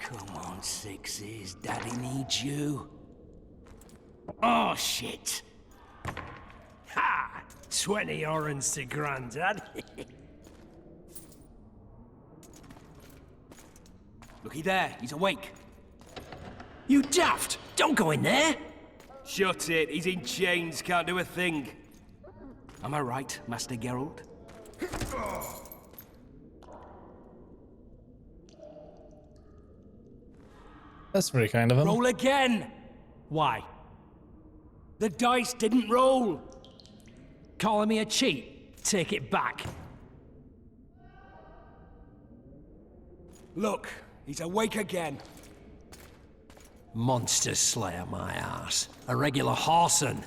Come on, sixes. Daddy needs you. Oh, shit. Ha! 20 orange to Grandad. Looky there, he's awake. You daft! Don't go in there! Shut it, he's in chains, can't do a thing. Am I right, Master Geralt? That's very kind of him. Roll again! Why? The dice didn't roll! Calling me a cheat? Take it back. Look, he's awake again. Monster slayer, my ass. A regular whoreson.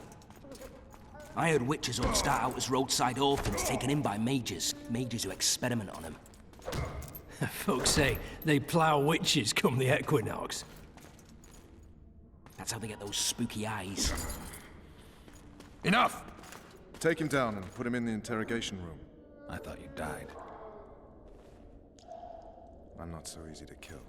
I heard witches all start out as roadside orphans taken in by mages. Mages who experiment on them. Folks say they plough witches come the equinox. That's how they get those spooky eyes. Enough! Take him down and put him in the interrogation room. I thought you died. I'm not so easy to kill.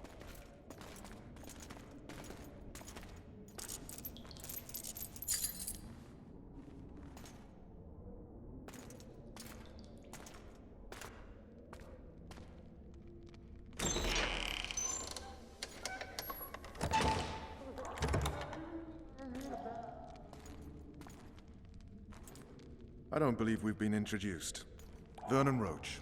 I don't believe we've been introduced. Vernon Roach.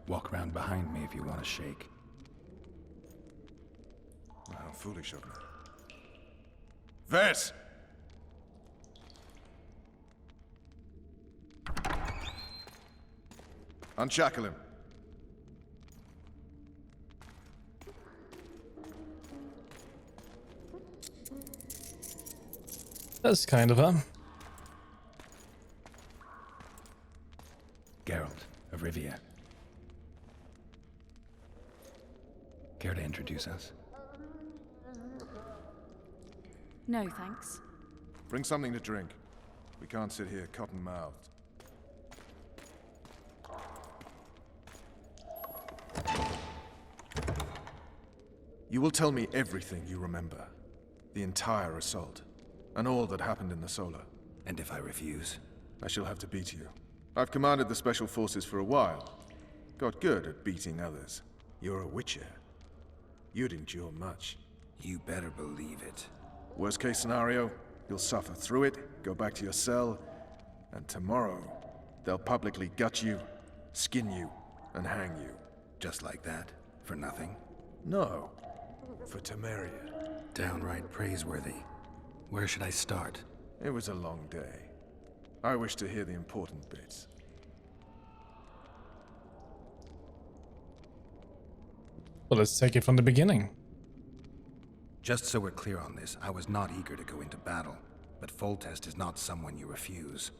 Walk around behind me if you want to shake. How foolish of me. Vess! Unshackle him. That's kind of him. Geralt of Rivia. Care to introduce us? No, thanks. Bring something to drink. We can't sit here cotton-mouthed. You will tell me everything you remember. The entire assault. And all that happened in the Solar. And if I refuse? I shall have to beat you. I've commanded the Special Forces for a while. Got good at beating others. You're a Witcher. You'd endure much. You better believe it. Worst case scenario, you'll suffer through it, go back to your cell, and tomorrow, they'll publicly gut you, skin you, and hang you. Just like that? For nothing? No. For Temeria. Downright praiseworthy. Where should I start? It was a long day. I wish to hear the important bits. Well, let's take it from the beginning. Just so we're clear on this, I was not eager to go into battle, but Foltest is not someone you refuse.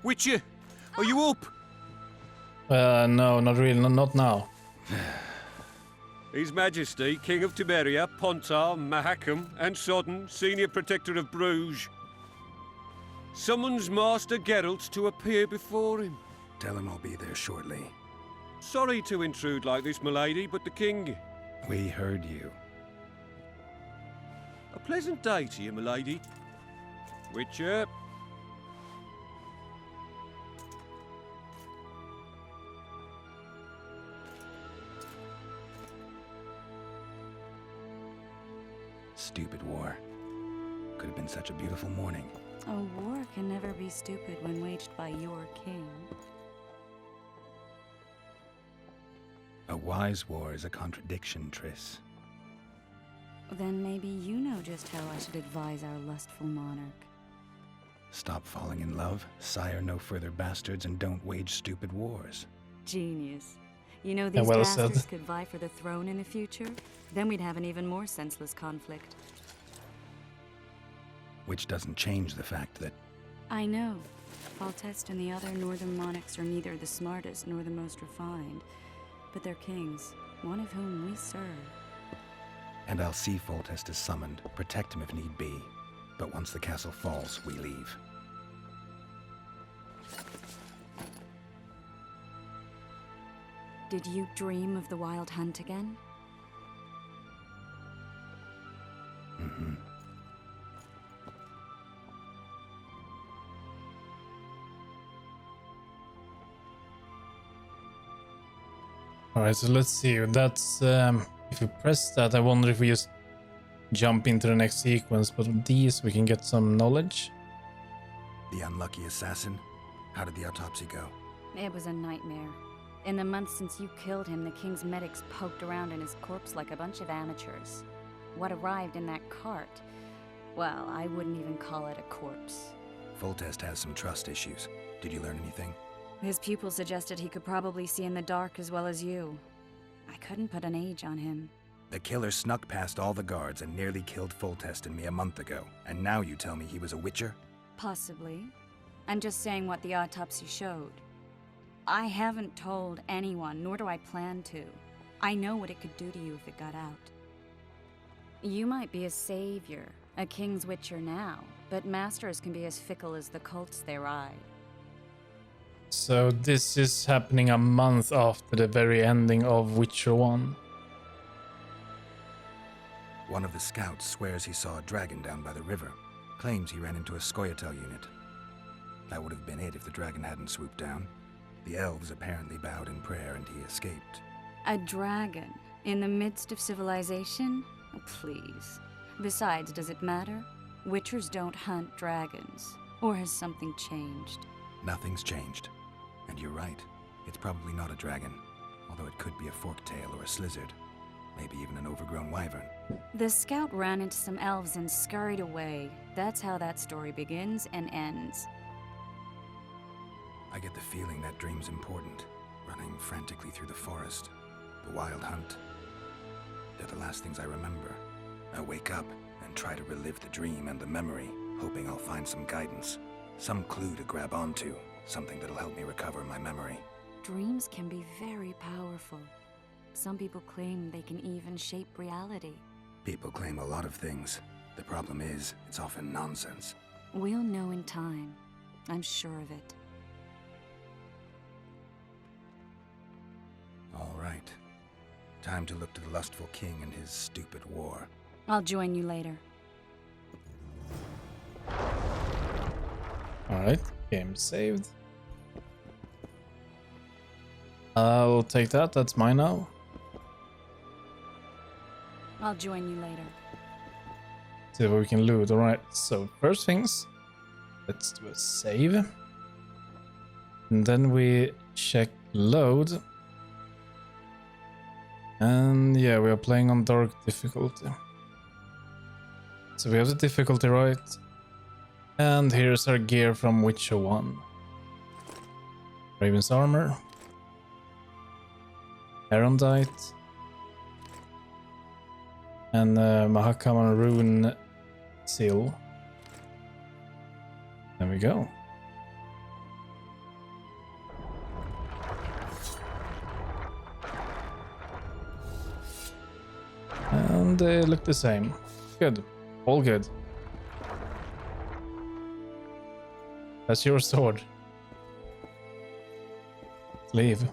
Witcher, are you up? No, not really, not now. His Majesty, King of Tiberia, Pontar, Mahakam, and Sodden, Senior Protector of Bruges, summons Master Geralt to appear before him. Tell him I'll be there shortly. Sorry to intrude like this, milady, but the king... We heard you. A pleasant day to you, milady. Witcher. Stupid war. Could have been such a beautiful morning. A war can never be stupid when waged by your king. A wise war is a contradiction, Triss. Then maybe you know just how I should advise our lustful monarch. Stop falling in love, sire no further bastards, and don't wage stupid wars. Genius. You know these well said. bastards could vie for the throne in the future? Then we'd have an even more senseless conflict. Which doesn't change the fact that... I know. Foltest and the other northern monarchs are neither the smartest nor the most refined. But they're kings, one of whom we serve. And I'll see Foltest is summoned, protect him if need be. But once the castle falls, we leave. Did you dream of the wild hunt again? Mm-hmm. Alright, so let's see. That's if you press that, I wonder if we just jump into the next sequence, but with these we can get some knowledge. The unlucky assassin? How did the autopsy go? It was a nightmare. In the months since you killed him, the king's medics poked around in his corpse like a bunch of amateurs. What arrived in that cart? Well, I wouldn't even call it a corpse. Foltest has some trust issues. Did you learn anything? His pupil suggested he could probably see in the dark as well as you. I couldn't put an age on him. The killer snuck past all the guards and nearly killed Foltest and me a month ago. And now you tell me he was a witcher? Possibly. I'm just saying what the autopsy showed. I haven't told anyone, nor do I plan to. I know what it could do to you if it got out. You might be a savior, a king's witcher now, but masters can be as fickle as the cults they ride. So this is happening a month after the very ending of Witcher 1. One of the scouts swears he saw a dragon down by the river. Claims he ran into a Scoia'tael unit. That would have been it if the dragon hadn't swooped down. The elves apparently bowed in prayer and he escaped. A dragon? In the midst of civilization? Please. Besides, does it matter? Witchers don't hunt dragons. Or has something changed? Nothing's changed. And you're right. It's probably not a dragon. Although it could be a forktail or a slizzard. Maybe even an overgrown wyvern. The scout ran into some elves and scurried away. That's how that story begins and ends. I get the feeling that dream's important. Running frantically through the forest. The wild hunt. They're the last things I remember. I wake up and try to relive the dream and the memory, hoping I'll find some guidance. Some clue to grab onto. Something that'll help me recover my memory. Dreams can be very powerful. Some people claim they can even shape reality. People claim a lot of things. The problem is, it's often nonsense. We'll know in time. I'm sure of it. All right. Time to look to the lustful king and his stupid war. I'll join you later. Alright, game saved. I'll take that, that's mine now. I'll join you later. See what we can loot. Alright, so first things, let's do a save. And then we check load. And yeah, we are playing on dark difficulty. So we have the difficulty right. And here's our gear from Witcher 1. Raven's armor. Erondite. And Mahakam rune seal. There we go. and they look the same. Good. All good. That's your sword. Leave.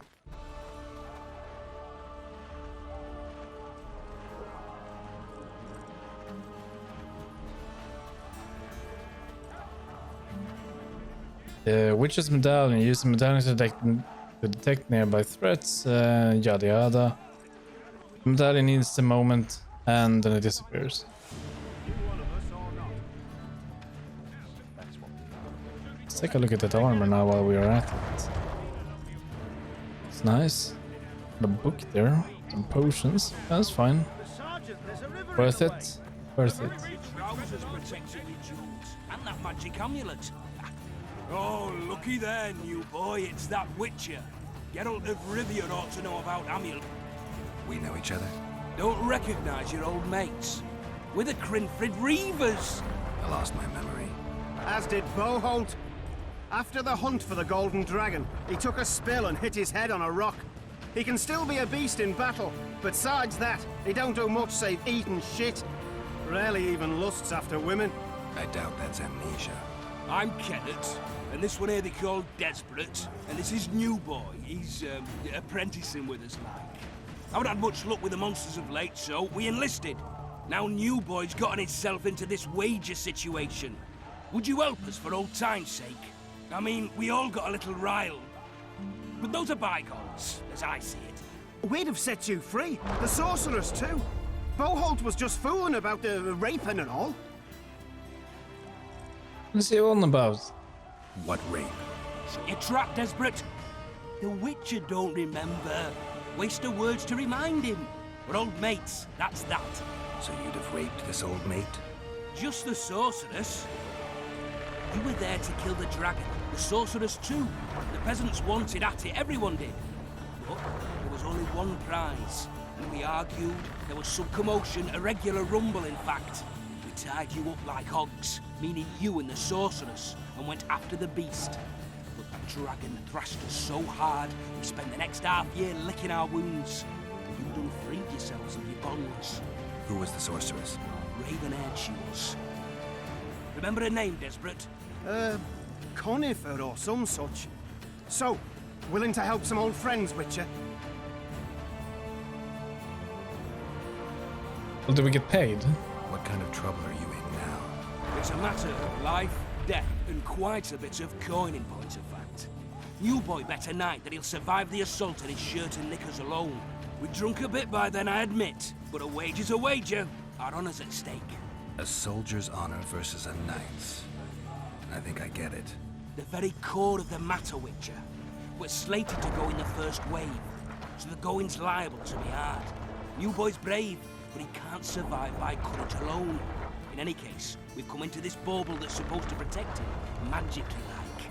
The Witch's Medallion. Use the medallion to detect nearby threats, yada yada. The medallion needs the moment and then it disappears. Let's take a look at that armor now while we are at it. It's nice. The book there. Some potions. That's fine. Worth it. Worth it. Trousers protecting your jewels and that magic amulet. Oh, looky there, new boy. It's that Witcher. Geralt of Rivia ought to know about amulet. We know each other? Don't recognize your old mates. We're the Crinfrid Reavers. I lost my memory. As did Boholt. After the hunt for the Golden Dragon, he took a spill and hit his head on a rock. He can still be a beast in battle, but besides that, he don't do much save eat and shit. Rarely even lusts after women. I doubt that's amnesia. I'm Kenneth, and this one here they call Desperate, and this is New Boy. He's apprenticing with us, like. I haven't had much luck with the monsters of late, so we enlisted. Now New Boy's gotten himself into this wager situation. Would you help us for old time's sake? I mean, we all got a little riled. But those are bygones, as I see it. We'd have set you free. The sorceress, too. Boholt was just fooling about the raping and all. What's he on about? What rape? Shut your trap, Desperate. The Witcher don't remember. Waste of words to remind him. We're old mates, that's that. So you'd have raped this old mate? Just the sorceress. You were there to kill the dragon. The sorceress too. The peasants wanted at it, everyone did. But there was only one prize. And we argued, there was some commotion, a regular rumble in fact. We tied you up like hogs, meaning you and the sorceress, and went after the beast. But that dragon thrashed us so hard, we spent the next half year licking our wounds. And you done freed yourselves of your bonds. Who was the sorceress? Raven-haired she was. Remember her name, Desperate? Conifer or some such. So, willing to help some old friends, Witcher? Well, do we get paid? What kind of trouble are you in now? It's a matter of life, death, and quite a bit of coin in point of fact. New Boy bet tonight that he'll survive the assault in his shirt and knickers alone. We drunk a bit by then, I admit, but a wager's a wager. Our honor's at stake. A soldier's honor versus a knight's. I think I get it. The very core of the matter, Witcher. We're slated to go in the first wave, so the going's liable to be hard. New Boy's brave, but he can't survive by courage alone. In any case, we've come into this bauble that's supposed to protect him, magically like.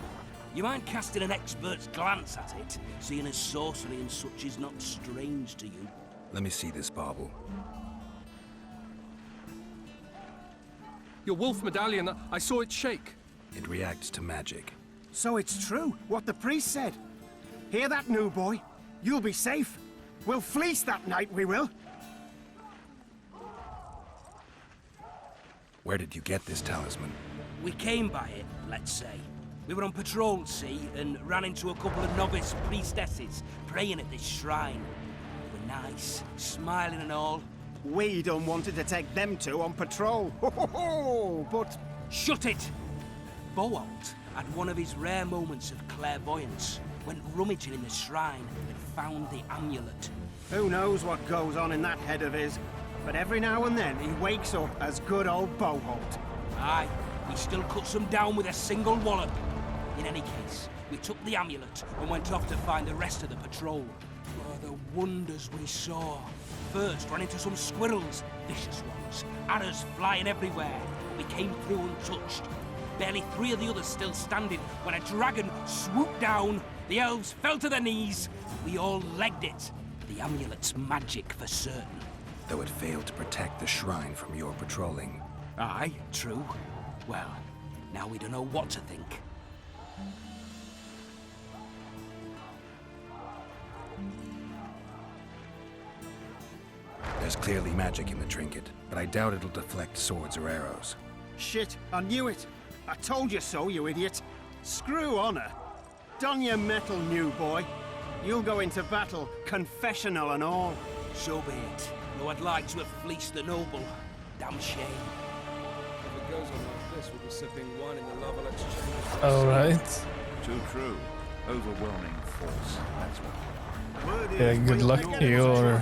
You mind casting an expert's glance at it, seeing as sorcery and such is not strange to you? Let me see this bauble. Your wolf medallion, I saw it shake. It reacts to magic. So it's true, what the priest said. Hear that, New Boy? You'll be safe. We'll fleece that night, we will. Where did you get this talisman? We came by it, let's say. We were on patrol, see, and ran into a couple of novice priestesses praying at this shrine. They were nice, smiling and all. We done wanted to take them two on patrol. Ho ho ho! But Shut it! Boholt had one of his rare moments of clairvoyance, went rummaging in the shrine and found the amulet. who knows what goes on in that head of his? But every now and then he wakes up as good old Boholt. Aye, he still cuts them down with a single wallop. In any case, we took the amulet and went off to find the rest of the patrol. Oh, the wonders we saw. First, ran into some squirrels, vicious ones, arrows flying everywhere. We came through untouched. Barely 3 of the others still standing when a dragon swooped down. The elves fell to their knees. We all legged it. The amulet's magic for certain. Though it failed to protect the shrine from your patrolling. Aye, true. Well, now we don't know what to think. There's clearly magic in the trinket, but I doubt it'll deflect swords or arrows. Shit, I knew it. I told you so, you idiot. Screw honor. Don your metal, new boy. You'll go into battle, confessional and all. So be it. Though I'd like to have fleeced the noble. Damn shame. If it goes on like this, we'll be sipping wine in the Lovell Exchange. Alright. Too true. Overwhelming force. That's what. Yeah, good luck to your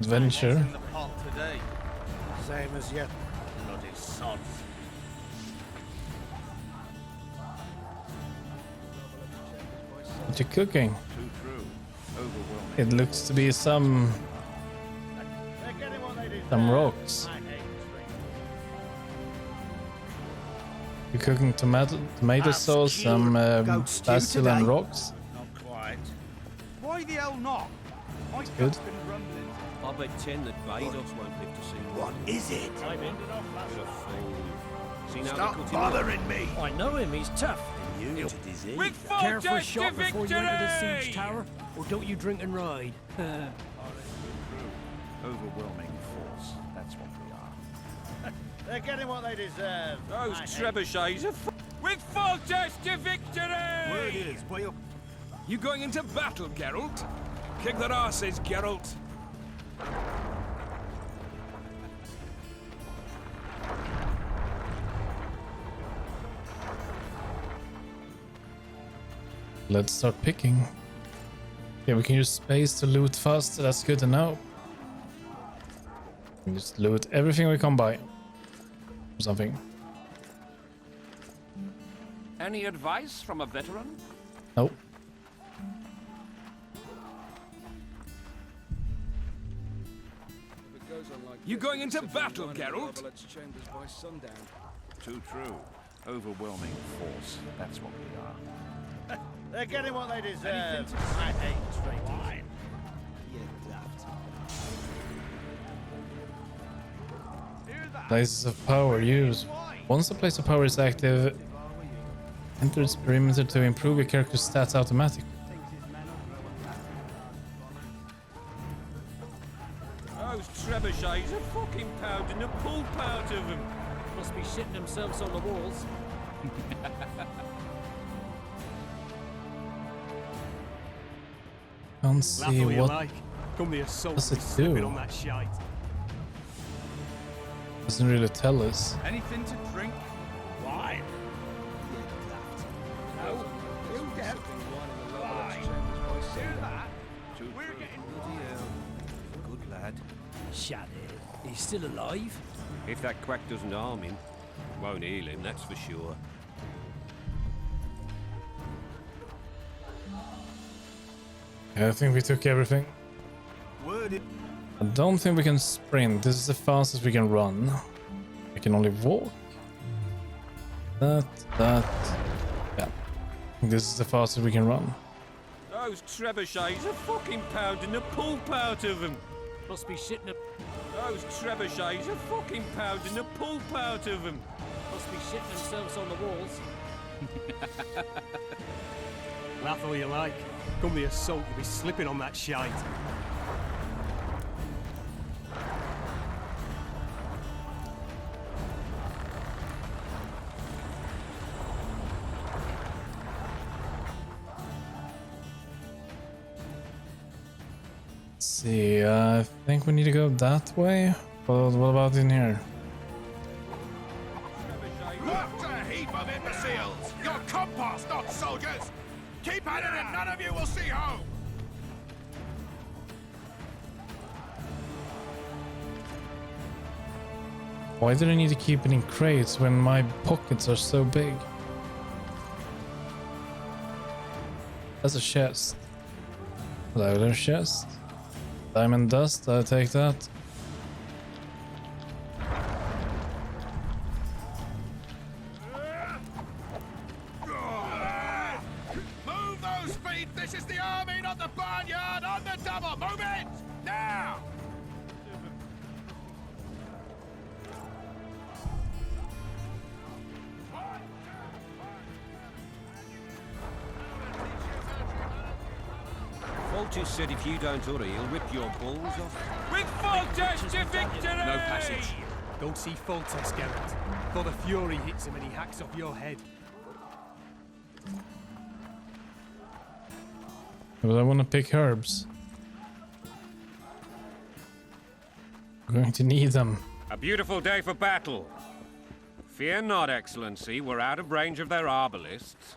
adventure. Same as you, bloody sods. What you cooking? Too true. Overwhelming. It looks to be some rocks. You're cooking tomato sauce, some basil and rocks. Not quite. Why the hell not? My good. cat's been rumbling. I bet 10 that Vados won't live to see what Is it? I'm ended off last a fool. See now Stop they're cutting bothering me! I know him, he's tough. You to disease. With full Care for a death shot to before you enter the siege victory! tower? Or don't you drink and ride? Overwhelming force. That's what we are. They're getting what they deserve. Those trebuchets are with full death to victory! Word is, way up. You going into battle, Geralt? Kick their asses, Geralt. Let's start picking. Yeah, we can use space to loot faster. That's good to know. We just loot everything we come by. Or something. Any advice from a veteran? Nope. If it goes on like You this, going we'll into be sipping battle, wine in the Geralt? Lovell Exchange by sundown. Too true. Overwhelming force. That's what we are. They're getting what they deserve. I hate traitors. Places of power used. Once a place of power is active, enter its perimeter to improve your character's stats automatically. Those trebuchets are fucking pounding the pulp out of them. Must be shitting themselves on the walls. Can't see what Come the assault. does it do. On that shite. Doesn't really tell us. Anything to drink? Wine. No, you get sipping wine in the Lovell Exchange by sundown. We're getting Bloody hell. Good lad. Shut it. He's still alive? If that quack doesn't harm him, won't heal him, that's for sure. Yeah, I think we took everything. word. I don't think we can sprint. This is the fastest we can run. We can only walk. That. Yeah. I think this is the fastest we can run. Those trebuchets are fucking pounding the pulp out of them. Must be shitting Those trebuchets are fucking pounding the pulp out of them. must be shitting themselves on the walls. Laugh all you like. Come the assault, you'll be slipping on that shite. Let's see, I think we need to go that way. But what about in here? What a heap of imbeciles! You're compost, not soldiers! Keep at it and none of you will see home! Why did I need to keep it in crates when my pockets are so big? That's a chest. Louder chest. Diamond dust, I'll take that. Move those feet! This is the army, not the barnyard! On the double! Move it! Now! Full Vulture said if you don't hurry, he'll rip your balls off. With Foltest to victory! No passage. Go see Foltest, Geralt. Before the Fury hits him and he hacks off your head. But I want to pick herbs. I'm going to need them. A beautiful day for battle. Fear not, Excellency. We're out of range of their arbalists.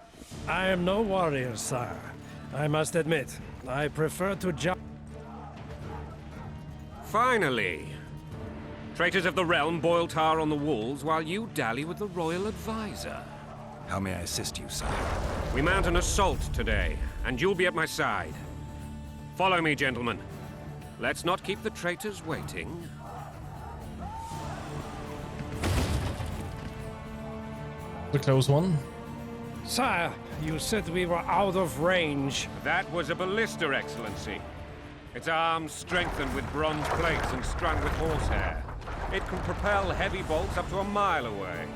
I am no warrior, sire. I must admit, I prefer to jump. Finally! Traitors of the realm boil tar on the walls while you dally with the royal advisor. How may I assist you, sire? We mount an assault today, and you'll be at my side. Follow me, gentlemen. Let's not keep the traitors waiting. The close one. Sire, you said we were out of range. That was a ballista, Excellency. Its arms strengthened with bronze plates and strung with horsehair. It can propel heavy bolts up to a mile away.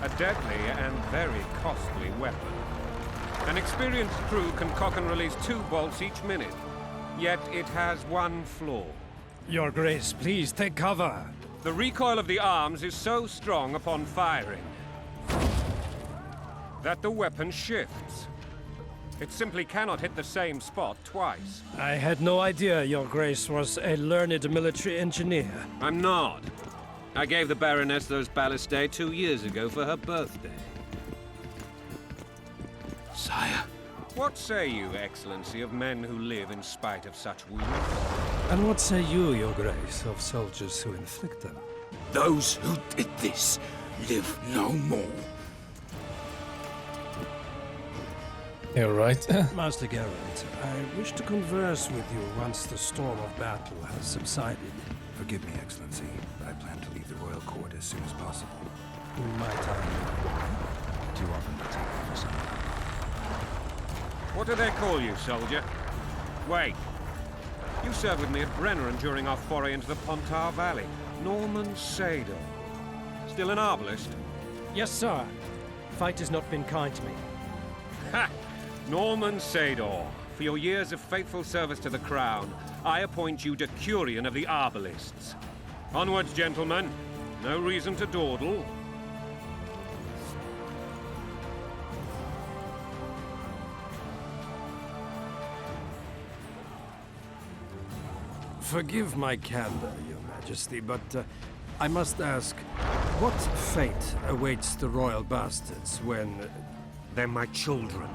A deadly and very costly weapon. An experienced crew can cock and release 2 bolts each minute. Yet it has one flaw. Your Grace, please take cover. The recoil of the arms is so strong upon firing that the weapon shifts. It simply cannot hit the same spot twice. I had no idea Your Grace was a learned military engineer. I'm not. I gave the Baroness those ballistae 2 years ago for her birthday. Sire. What say you, Excellency, of men who live in spite of such wounds? And what say you, Your Grace, of soldiers who inflict them? Those who did this live no more. You're right. Master Geralt, I wish to converse with you once the storm of battle has subsided. Forgive me, Excellency, but I plan to leave the royal court as soon as possible. My time. Too often to take it for some time. What do they call you, soldier? Wait. You served with me at Brenneran during our foray into the Pontar Valley. Norman Sador. Still an arbalist? Yes, sir. Fight has not been kind to me. Ha! Norman Sador. For your years of faithful service to the crown, I appoint you Decurion of the Arbalists. Onwards, gentlemen. No reason to dawdle. Forgive my candor, Your Majesty, but I must ask, what fate awaits the royal bastards when... They're my children.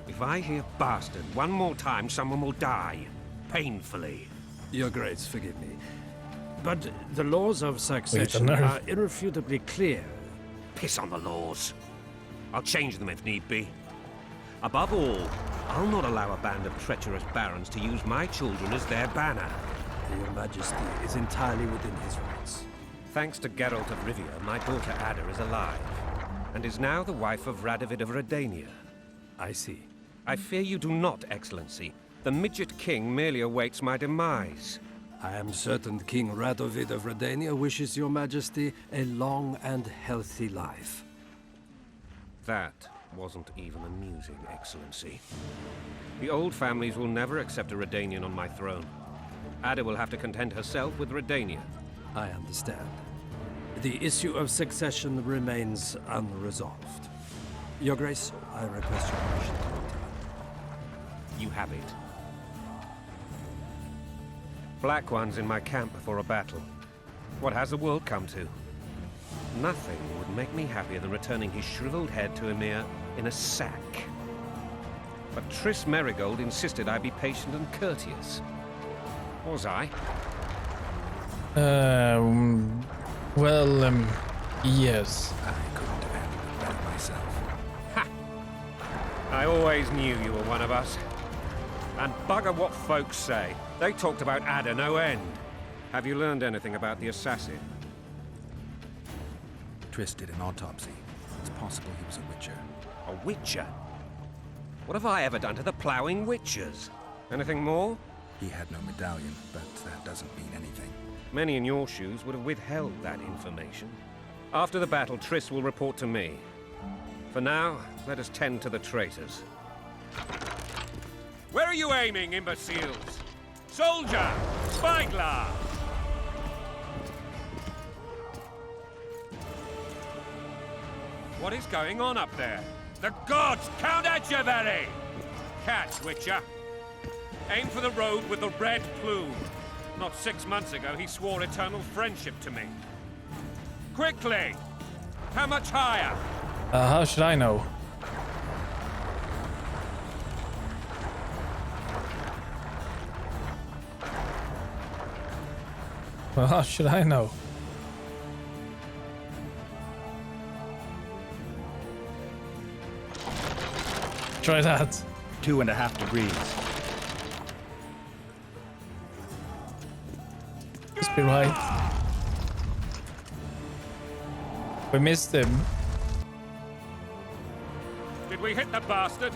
If I hear bastard one more time, someone will die. Painfully. Your Grace, forgive me. But the laws of succession are irrefutably clear. Piss on the laws. I'll change them if need be. Above all, I'll not allow a band of treacherous barons to use my children as their banner. Your Majesty is entirely within his rights. Thanks to Geralt of Rivia, my daughter Ada is alive, and is now the wife of Radovid of Redania. I see. I fear you do not, Excellency. The midget king merely awaits my demise. I am certain King Radovid of Redania wishes Your Majesty a long and healthy life. That wasn't even amusing, Excellency. The old families will never accept a Redanian on my throne. Ada will have to content herself with Redania. I understand. The issue of succession remains unresolved. Your Grace, I request your permission to retire. You have it. Black One's in my camp before a battle. What has the world come to? Nothing would make me happier than returning his shriveled head to Emir in a sack. But Triss Merigold insisted I be patient and courteous. Was I? Well, yes. I couldn't have handled it better myself. Ha! I always knew you were one of us. And bugger what folks say. They talked about Ada no end. Have you learned anything about the assassin? Triss did an autopsy. It's possible he was a witcher. A witcher? What have I ever done to the ploughing witchers? Anything more? He had no medallion, but that doesn't mean anything. Many in your shoes would have withheld that information. After the battle, Triss will report to me. For now, let us tend to the traitors. Where are you aiming, imbeciles? Soldier! Spyglass! What is going on up there? The gods! Count Etcheverry! Catch, Witcher. Aim for the road with the red plume. Not 6 months ago, he swore eternal friendship to me. Quickly! How much higher? How should I know? Well, how should I know? Try that. 2.5 degrees. Must be right. We missed him. Did we hit the bastard?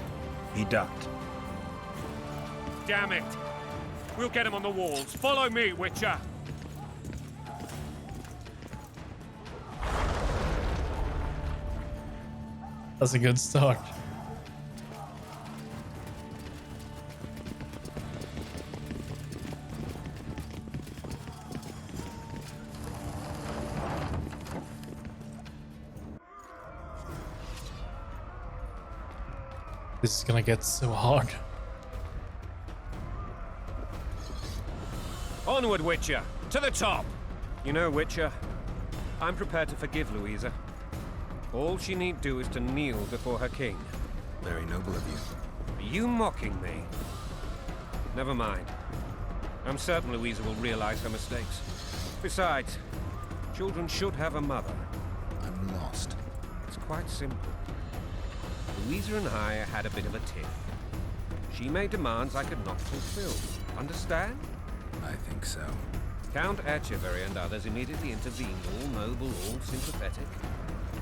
He ducked. Damn it! We'll get him on the walls. Follow me, Witcher! That's a good start. This is gonna get so hard. Onward, Witcher! To the top! You know, Witcher, I'm prepared to forgive Louisa. All she need do is to kneel before her king. Very noble of you. Are you mocking me? Never mind. I'm certain Louisa will realize her mistakes. Besides, children should have a mother. I'm lost. It's quite simple. Louisa and I had a bit of a tiff. She made demands I could not fulfill. Understand? I think so. Count Etcheverry and others immediately intervened, all noble, all sympathetic.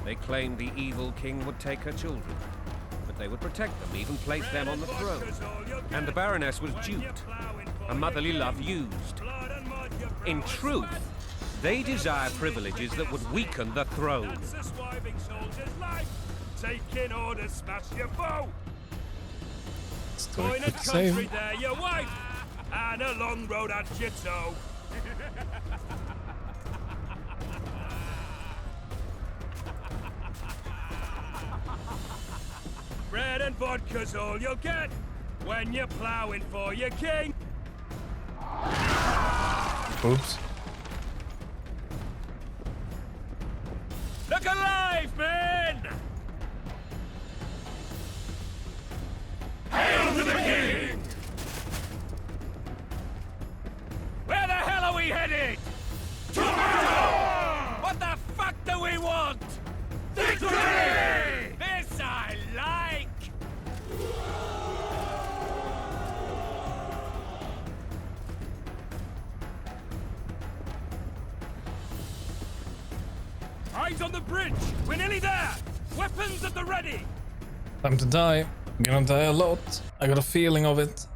They claimed the evil king would take her children, but they would protect them, even place them on the throne. And the Baroness was duped, her motherly love used. In truth, they desire privileges that would weaken the throne. Taking orders, smash your foe. Going a country there, your wife, and a long road at your toe. Bread and vodka's all you'll get when you're plowing for your king. Oops. Look alive, men! Hail to the king! Where the hell are we headed? What the fuck do we want? Victory! This I like! Eyes on the bridge! We're nearly there! Weapons at the ready! Time to die. I'm gonna die a lot. I got a feeling of it.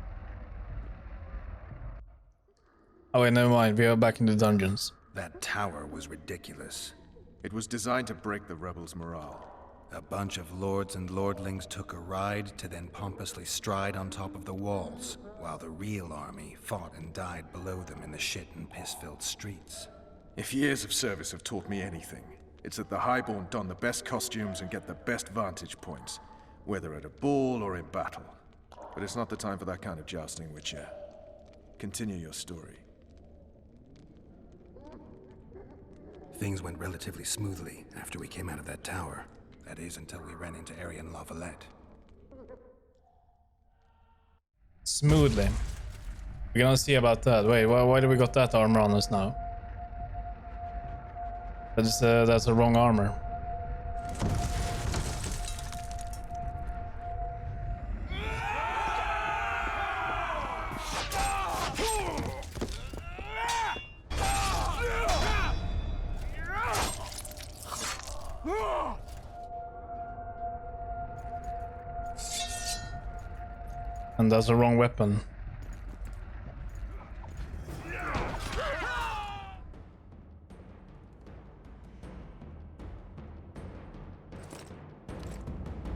Oh wait, never mind. We are back in the dungeons. That tower was ridiculous. It was designed to break the rebels' morale. A bunch of lords and lordlings took a ride to then pompously stride on top of the walls, while the real army fought and died below them in the shit and piss-filled streets. If years of service have taught me anything, it's that the Highborn don the best costumes and get the best vantage points, whether at a ball or in battle. But it's not the time for that kind of jousting, Witcher. Continue your story. Things went relatively smoothly after we came out of that tower. That is, until we ran into Arian Lavalette. Smoothly. We're gonna see about that. Wait, why do we got that armor on us now? That's the wrong armor. And that's the wrong weapon.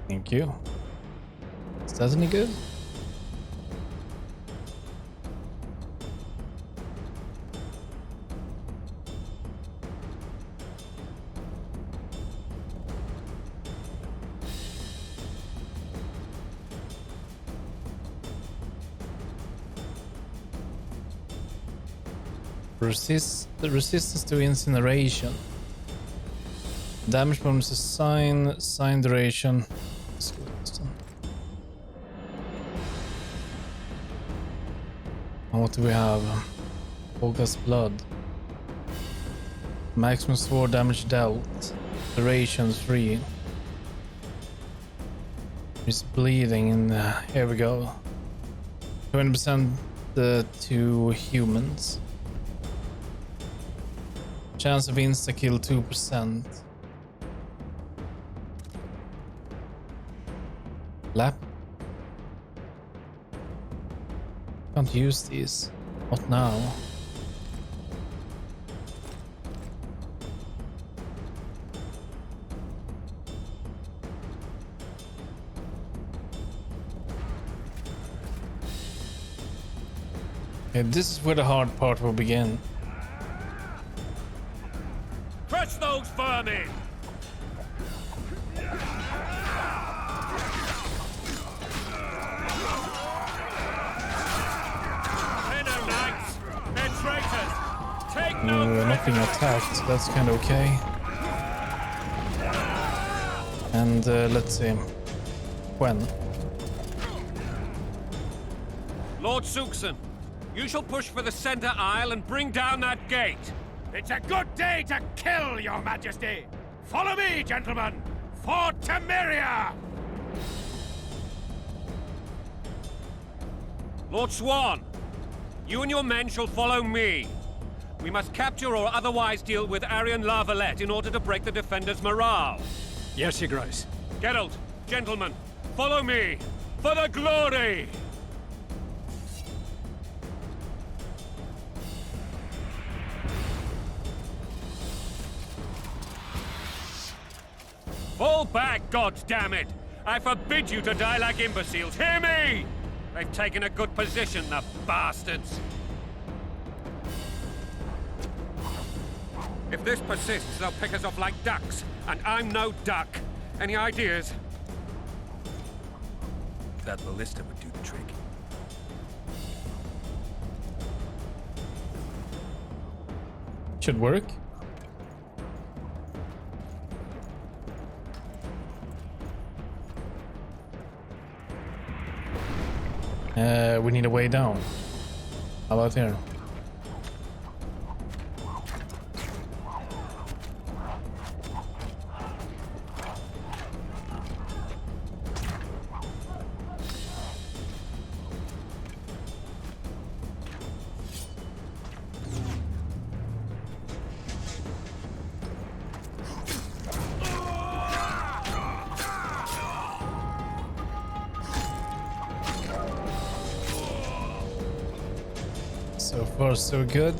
Thank you. Is that any good? The resistance to incineration. Damage bonuses sign duration. Let's go with this one. And what do we have? Focus blood. Maximum sword damage dealt. Duration 3. There's bleeding in here we go. 20% to humans. Chance of insta-kill 2%. Lap. Can't use these. Not now. Okay, this is where the hard part will begin. Crush those vermin! They're no knights! They're traitors! Take no We're not being attacked, so that's kind of okay. And let's see. When? Lord Suxon, you shall push for the center aisle and bring down that gate. It's a good day to kill, Your Majesty! Follow me, gentlemen! For Temeria! Lord Swan, you and your men shall follow me. We must capture or otherwise deal with Arian La Valette in order to break the defenders' morale. Yes, Your Grace. Geralt, gentlemen, follow me! For the glory! Fall back, goddammit! I forbid you to die like imbeciles. Hear me! They've taken a good position, the bastards. If this persists, they'll pick us off like ducks, and I'm no duck. Any ideas? That ballista would do the trick. Should work. We need a way down. How about here? So far, so good.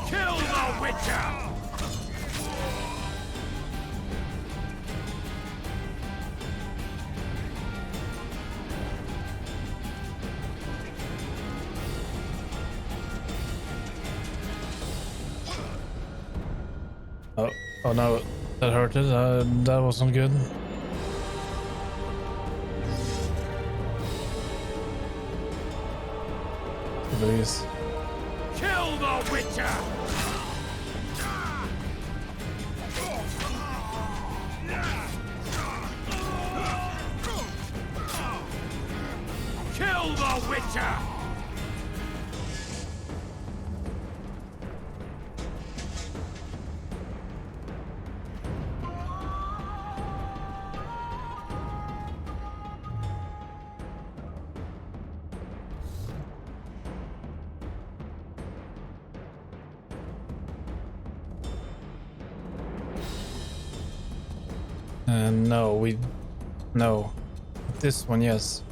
Kill the Witcher! Oh no, that hurted. That wasn't good. Please. Kill the Witcher! Kill the Witcher! No. This one, yes.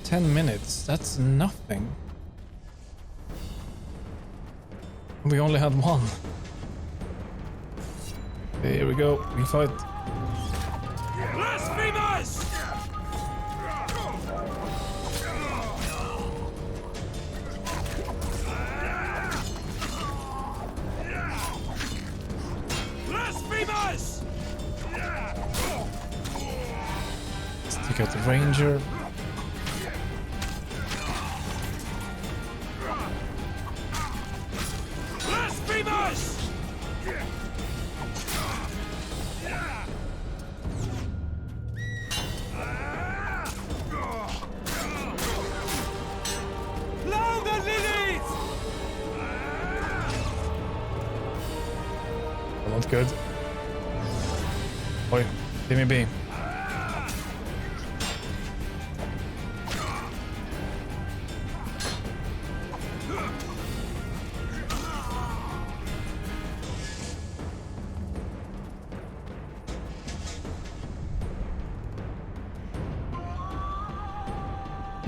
$10, that's nothing. We only had one. Here we go, we fight. Blasphemous! take out the ranger. Not good. Oi, leave me be.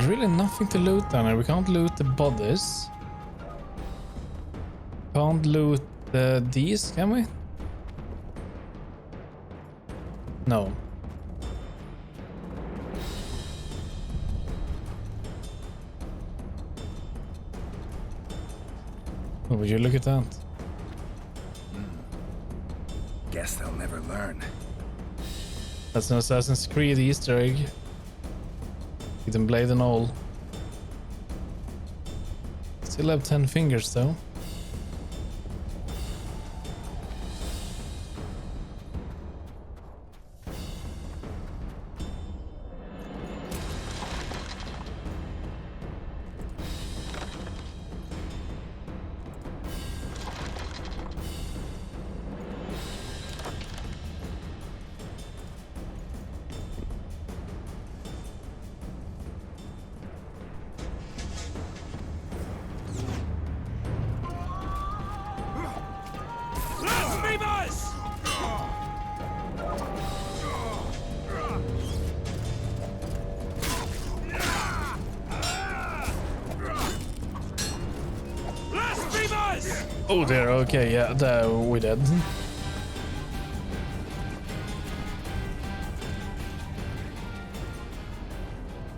Really nothing to loot down here. We can't loot the bodies. Can't loot these, can we? No. Oh, would you look at that? Guess they'll never learn. That's an Assassin's Creed Easter egg. Hidden blade and all. Still have 10 fingers though. Oh there, okay, yeah, there we did.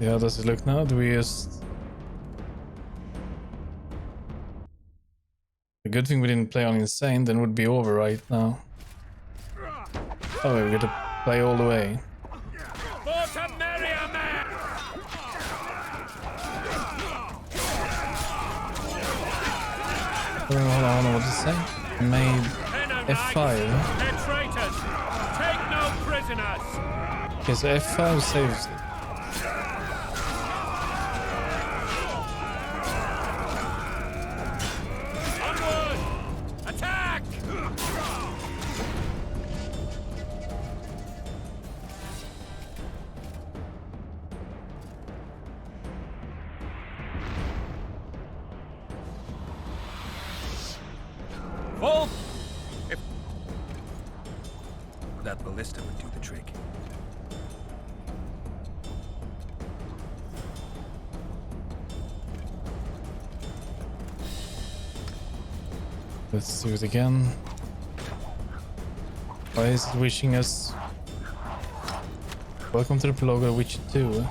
Yeah, how does it look now? Do we just... A good thing we didn't play on Insane, then would be over right now. Oh, we got to play all the way. I don't know what to say. Made F5. They're traitors. Take no prisoners. Okay, so F5 saves it. Onward! Attack! Full! If That ballista would do the trick. Let's do it again. Why is it wishing us? Welcome to the Pelago Witcher 2.